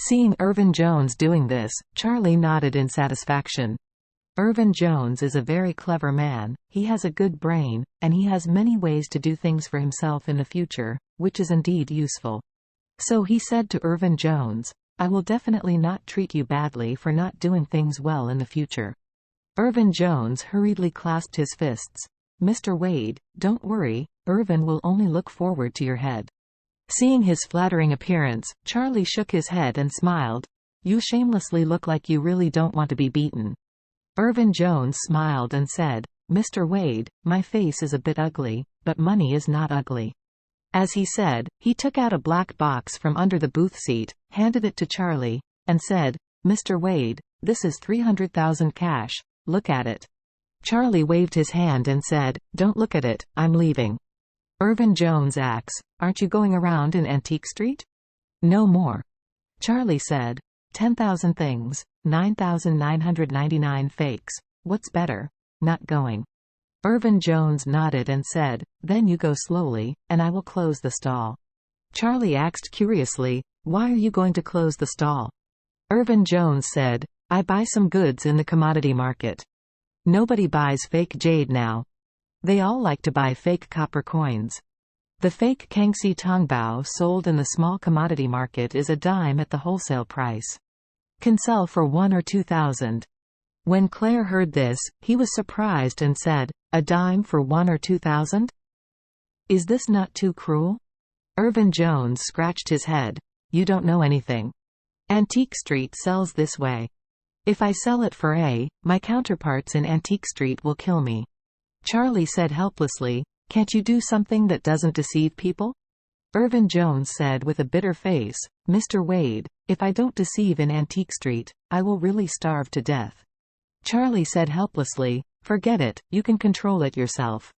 Seeing Irvin Jones doing this, Charlie nodded in satisfaction. Irvin Jones is a very clever man, he has a good brain, and he has many ways to do things for himself in the future, which is indeed useful. So he said to Irvin Jones, "I will definitely not treat you badly for not doing things well in the future." Irvin Jones hurriedly clasped his fists. "Mr. Wade, don't worry, Irvin will only look forward to your head." Seeing his flattering appearance, Charlie shook his head and smiled. "You shamelessly look like you really don't want to be beaten." Irvin Jones smiled and said, "Mr. Wade, my face is a bit ugly, but money is not ugly." As he said, he took out a black box from under the booth seat, handed it to Charlie, and said, "Mr. Wade, this is 300,000 cash, look at it." Charlie waved his hand and said, "Don't look at it, I'm leaving." Irvin Jones asks, "Aren't you going around in Antique Street?" "No more." Charlie said, 10,000 things, 9,999 fakes. What's better? Not going. Irvin Jones nodded and said, "Then you go slowly, and I will close the stall." Charlie asked curiously, "Why are you going to close the stall?" Irvin Jones said, "I buy some goods in the commodity market. Nobody buys fake jade now. They all like to buy fake copper coins. The fake Kangxi Tongbao sold in the small commodity market is a dime at the wholesale price. Can sell for 1 or 2,000. When Claire heard this, he was surprised and said, "A dime for 1 or 2,000? Is this not too cruel?" Irvin Jones scratched his head. "You don't know anything. Antique Street sells this way. If I sell it for A, my counterparts in Antique Street will kill me." Charlie said helplessly, "Can't you do something that doesn't deceive people?" Irvin Jones said with a bitter face, "Mr. Wade, if I don't deceive in Antique Street, I will really starve to death." Charlie said helplessly, "Forget it, you can control it yourself."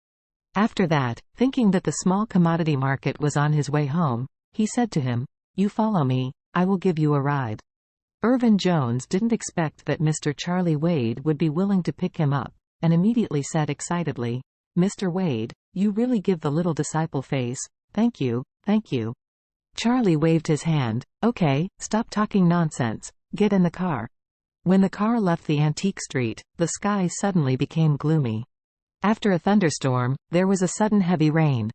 After that, thinking that the small commodity market was on his way home, he said to him, "You follow me, I will give you a ride." Irvin Jones didn't expect that Mr. Charlie Wade would be willing to pick him up, and immediately said excitedly, "Mr. Wade, you really give the little disciple face. Thank you, thank you." Charlie waved his hand. "Okay, stop talking nonsense. Get in the car." When the car left the Antique Street, the sky suddenly became gloomy. After a thunderstorm, there was a sudden heavy rain.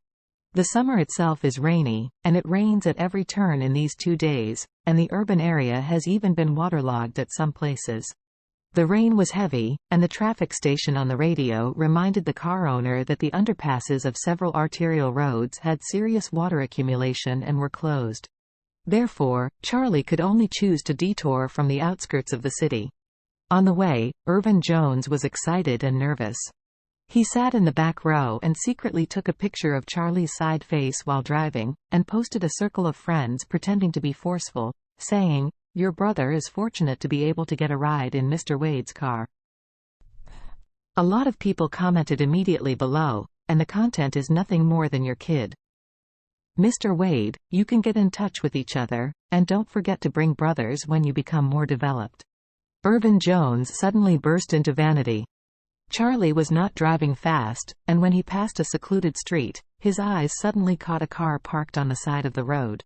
The summer itself is rainy, and it rains at every turn in these 2 days, and the urban area has even been waterlogged at some places. The rain was heavy, and the traffic station on the radio reminded the car owner that the underpasses of several arterial roads had serious water accumulation and were closed. Therefore, Charlie could only choose to detour from the outskirts of the city. On the way, Irvin Jones was excited and nervous. He sat in the back row and secretly took a picture of Charlie's side face while driving, and posted a circle of friends pretending to be forceful, saying, "Your brother is fortunate to be able to get a ride in Mr. Wade's car." A lot of people commented immediately below, and the content is nothing more than your kid. Mr. Wade, you can get in touch with each other, and don't forget to bring brothers when you become more developed. Irvin Jones suddenly burst into vanity. Charlie was not driving fast, and when he passed a secluded street, his eyes suddenly caught a car parked on the side of the road.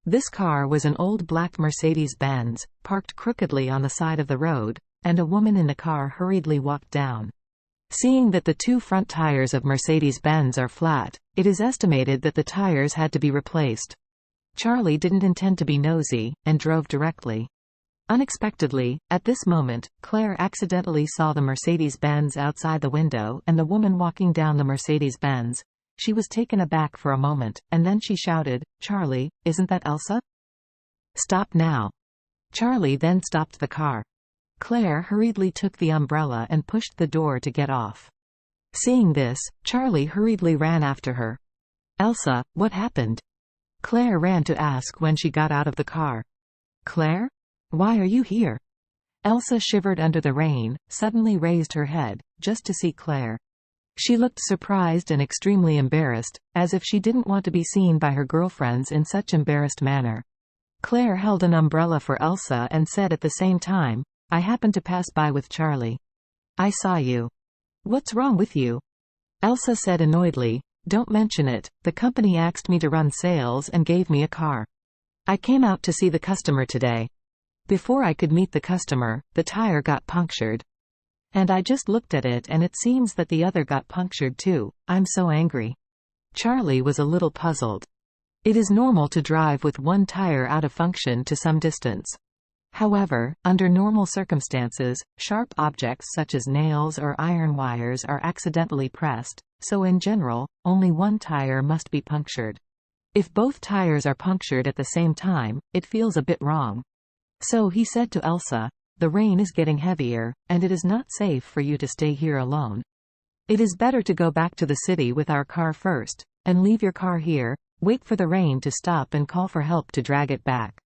This car was an old black Mercedes-Benz, parked crookedly on the side of the road, and a woman in the car hurriedly walked down. Seeing that the 2 front tires of Mercedes-Benz are flat, it is estimated that the tires had to be replaced. Charlie didn't intend to be nosy, and drove directly. Unexpectedly, at this moment, Claire accidentally saw the Mercedes-Benz outside the window and the woman walking down the Mercedes-Benz. She was taken aback for a moment, and then she shouted, "Charlie, isn't that Elsa? Stop now." Charlie then stopped the car. Claire hurriedly took the umbrella and pushed the door to get off. Seeing this, Charlie hurriedly ran after her. "Elsa, what happened?" Claire ran to ask when she got out of the car. "Claire? Why are you here?" Elsa shivered under the rain, suddenly raised her head, just to see Claire. She looked surprised and extremely embarrassed, as if she didn't want to be seen by her girlfriends in such embarrassed manner. Claire held an umbrella for Elsa and said at the same time, "I happened to pass by with Charlie. I saw you. What's wrong with you?" Elsa said annoyedly, "Don't mention it, the company asked me to run sales and gave me a car. I came out to see the customer today. Before I could meet the customer, the tire got punctured. And I just looked at it and it seems that the other got punctured too. I'm so angry." Charlie was a little puzzled. It is normal to drive with one tire out of function to some distance. However, under normal circumstances, sharp objects such as nails or iron wires are accidentally pressed, so in general, only one tire must be punctured. If both tires are punctured at the same time, it feels a bit wrong. So he said to Elsa, "The rain is getting heavier, and it is not safe for you to stay here alone. It is better to go back to the city with our car first, and leave your car here, wait for the rain to stop and call for help to drag it back."